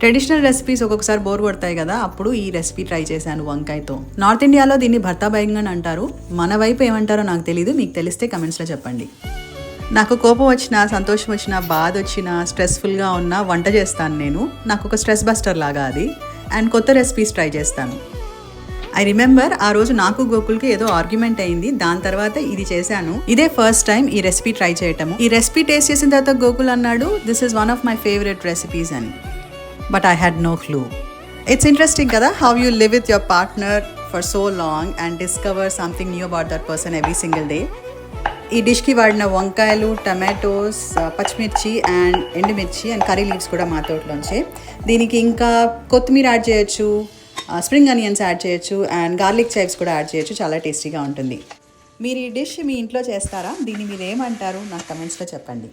Traditional recipes ఒక్కొక్కసారి bore కొడతాయి కదా, అప్పుడు ఈ రెసిపీ ట్రై చేశాను వంకాయతో. నార్త్ ఇండియాలో దీన్ని భర్తా బైగన్ అంటారు, మన వైపు ఏమంటారో నాకు తెలీదు, మీకు తెలిస్తే కమెంట్స్లో చెప్పండి. నాకు కోపం వచ్చినా, సంతోషం వచ్చినా, బాధ వచ్చినా, స్ట్రెస్ఫుల్గా ఉన్నా వంట చేస్తాను నేను. నాకు ఒక స్ట్రెస్ బస్టర్ లాగా అది. అండ్ కొత్త రెసిపీస్ ట్రై చేస్తాను. ఐ రిమెంబర్ ఆ రోజు నాకు గోకుల్కి ఏదో ఆర్గ్యుమెంట్ అయింది, దాని తర్వాత ఇది చేశాను. ఇదే ఫస్ట్ టైం ఈ రెసిపీ ట్రై చేయటము. ఈ రెసిపీ టేస్ట్ చేసిన తర్వాత గోకుల్ అన్నాడు, this is one of my favourite recipes అని. But I had no clue. It's interesting కదా, how you live with your partner for so long and discover something new about that person every single day. ఈ డిష్కి వాడిన వంకాయలు, tomatoes, పచ్చిమిర్చి and ఎండుమిర్చి and curry leaves కూడా మా తోటలోంచే. దీనికి ఇంకా కొత్తిమీర యాడ్ చేయొచ్చు, స్ప్రింగ్ ఆనియన్స్ యాడ్ చేయొచ్చు అండ్ గార్లిక్ చైవ్స్ కూడా యాడ్ చేయొచ్చు. చాలా టేస్టీగా ఉంటుంది. మీరు ఈ డిష్ మీ ఇంట్లో చేస్తారా? దీన్ని మీరు ఏమంటారు నాకు కమెంట్స్లో చెప్పండి.